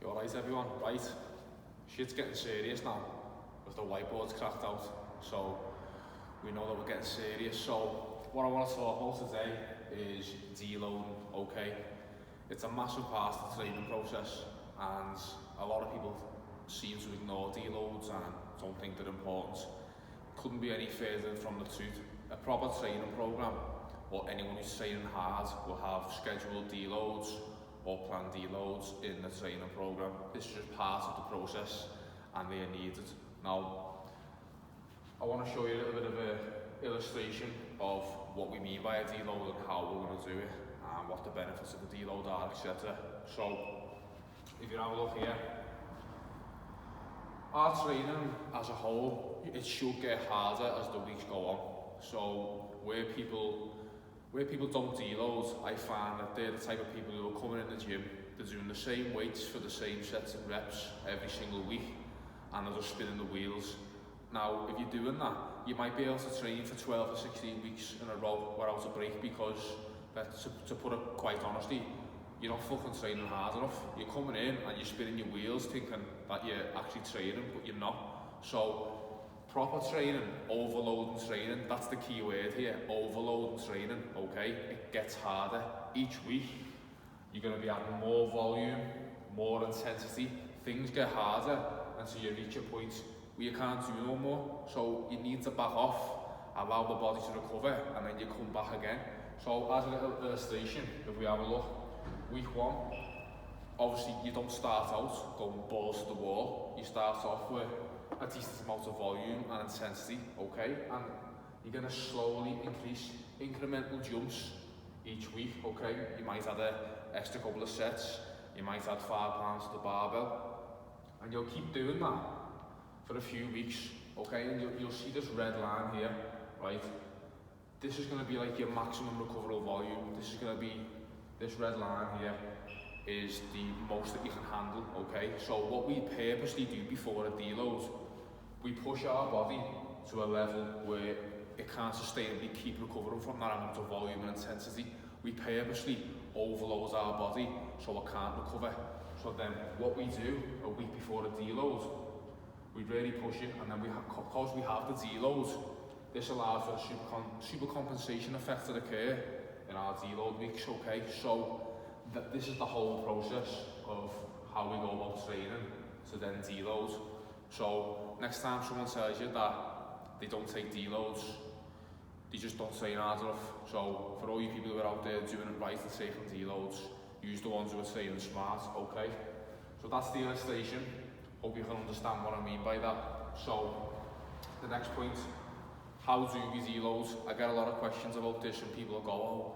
You alright everyone? Right, shit's getting serious now with the whiteboard's cracked out, so we know that we're getting serious. So what I want to talk about today is deloading, okay? It's a massive part of the training process and a lot of people seem to ignore deloads and don't think they're important. Couldn't be any further from the truth. A proper training program, or anyone who's training hard, will have scheduled deloads or planned deloads in the training program. This is just part of the process and they are needed. Now, I want to show you a little bit of an illustration of what we mean by a deload and how we're going to do it and what the benefits of the deload are, etc. So, if you have a look here, our training as a whole, it should get harder as the weeks go on. So where people don't deload, I find that they're the type of people who are coming in the gym, they're doing the same weights for the same sets and reps every single week, and they're just spinning the wheels. Now, if you're doing that, you might be able to train for 12 to 16 weeks in a row without a break because, to put it quite honestly, you're not fucking training hard enough. You're coming in and you're spinning your wheels thinking that you're actually training, but you're not. So, proper training, overloading training, that's the key word here, overloading training, okay? It gets harder. Each week, you're going to be adding more volume, more intensity. Things get harder until you reach a point where you can't do no more. So you need to back off, allow the body to recover, and then you come back again. So as a little illustration, if we have a look, week one, obviously you don't start out going balls to the wall. You start off with a decent amount of volume and intensity, okay? And you're going to slowly increase incremental jumps each week, okay? You might add an extra couple of sets, you might add 5 pounds to the barbell, and you'll keep doing that for a few weeks, okay? And you'll see this red line here, right? This is going to be like your maximum recoverable volume. This is going to be, this red line here is the most that you can handle, okay? So what we purposely do before a deload, we push our body to a level where it can't sustainably keep recovering from that amount of volume and intensity. We purposely overload our body so it can't recover. So then what we do a week before a deload, we really push it, and then because we have the deload, this allows for a super compensation effect to occur in our deload weeks, okay? So this is the whole process of how we go about training to then deload. So next time someone tells you that they don't take deloads, they just don't train hard enough. So for all you people who are out there doing it right and taking deloads, use the ones who are training smart, okay? So that's the illustration. Hope you can understand what I mean by that. So the next point, how do we deload? I get a lot of questions about this and people go, oh,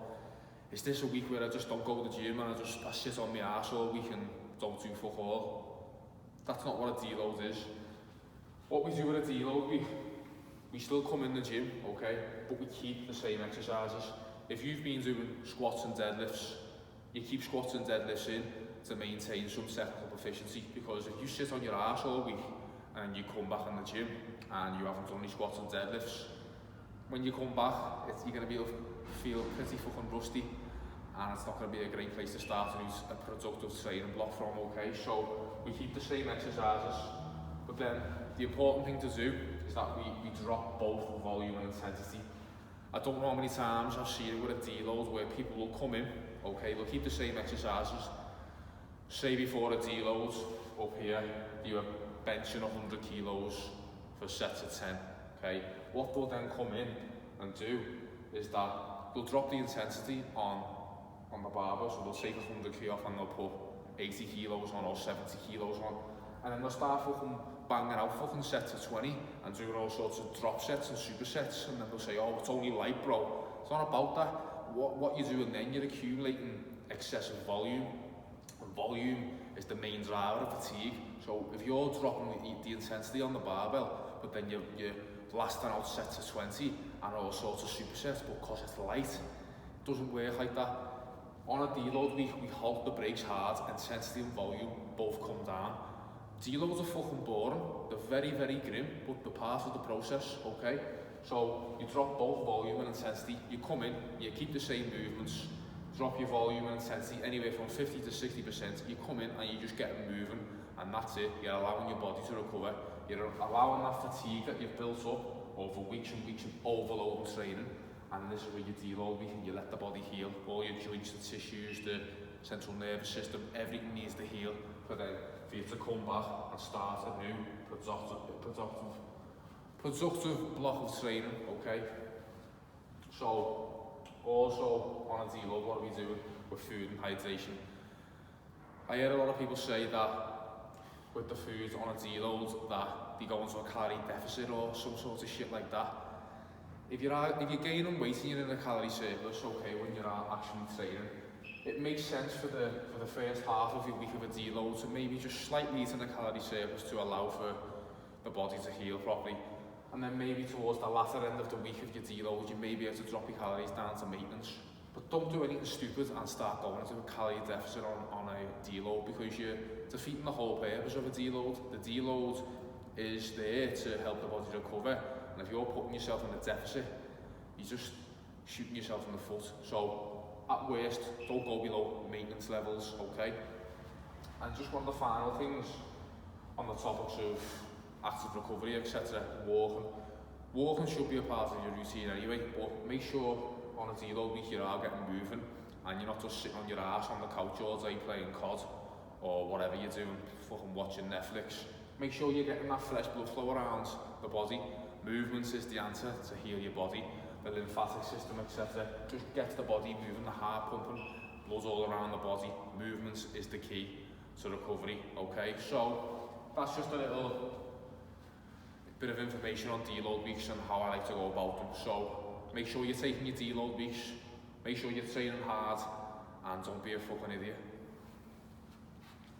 is this a week where I just don't go to the gym and I sit on my arse all week and don't do fuck all? That's not what a deload is. What we do with a deload, we still come in the gym, okay, but we keep the same exercises. If you've been doing squats and deadlifts, you keep squats and deadlifts in to maintain some technical proficiency, because if you sit on your arse all week and you come back in the gym and you haven't done any squats and deadlifts, when you come back, you're going to feel pretty fucking rusty, and it's not going to be a great place to start and use a productive training block from, okay? So we keep the same exercises, but then the important thing to do is that we drop both volume and intensity. I don't know how many times I've seen it with a deload where people will come in, okay, they'll keep the same exercises. Say before a deload, up here, you are benching 100 kilos for sets of 10, okay? What they'll then come in and do is that they'll drop the intensity on the barbell, so they'll take 100 kg off and they'll put 80 kilos on or 70 kilos on, and then they'll start fucking banging out fucking sets of 20 and doing all sorts of drop sets and supersets, and then they'll say, oh, it's only light, bro. It's not about that. What you're doing then, you're accumulating excessive volume, and volume is the main driver of fatigue. So if you're dropping the intensity on the barbell, but then you're blasting out sets of 20 and all sorts of supersets, but because it's light, it doesn't work like that. On a deload, we halt the brakes hard, intensity and volume both come down. Deloads are fucking boring, they're very, very grim, but they're part of the process, okay? So you drop both volume and intensity, you come in, you keep the same movements, drop your volume and intensity anywhere from 50 to 60%, you come in and you just get them moving. and that's it. You're allowing your body to recover. You're allowing that fatigue that you've built up over weeks and weeks of overload training, and this is where you deload week and you let the body heal. All your joints, the tissues, the central nervous system, everything needs to heal for you to come back and start a new productive block of training, okay? So, also on a deload, what are we doing with food and hydration? I hear a lot of people say that with the food on a deload that they go into a calorie deficit or some sort of shit like that. If you're gaining weight and you're in a calorie surplus, okay, when you're actually training, it makes sense for the first half of your week of a deload to maybe just slightly eat in a calorie surplus to allow for the body to heal properly. And then maybe towards the latter end of the week of your deload, you may be able to drop your calories down to maintenance. But don't do anything stupid and start going into a calorie deficit on a deload, because you're defeating the whole purpose of a deload. The deload is there to help the body recover, and if you're putting yourself in a deficit, you're just shooting yourself in the foot. So at worst, don't go below maintenance levels, okay? And just one of the final things on the topics of active recovery, etc. Walking should be a part of your routine anyway, but make sure on a deload week you are getting moving and you're not just sitting on your ass on the couch all day playing COD or whatever you're doing, fucking watching Netflix. Make sure you're getting that fresh blood flow around the body. Movements is the answer to heal your body, the lymphatic system, etc. Just get the body moving, the heart pumping, blood all around the body. Movements is the key to recovery, okay? So that's just a little bit of information on deload weeks and how I like to go about them. So make sure you're taking your deload weeks, make sure you're training hard, and don't be a fucking idiot.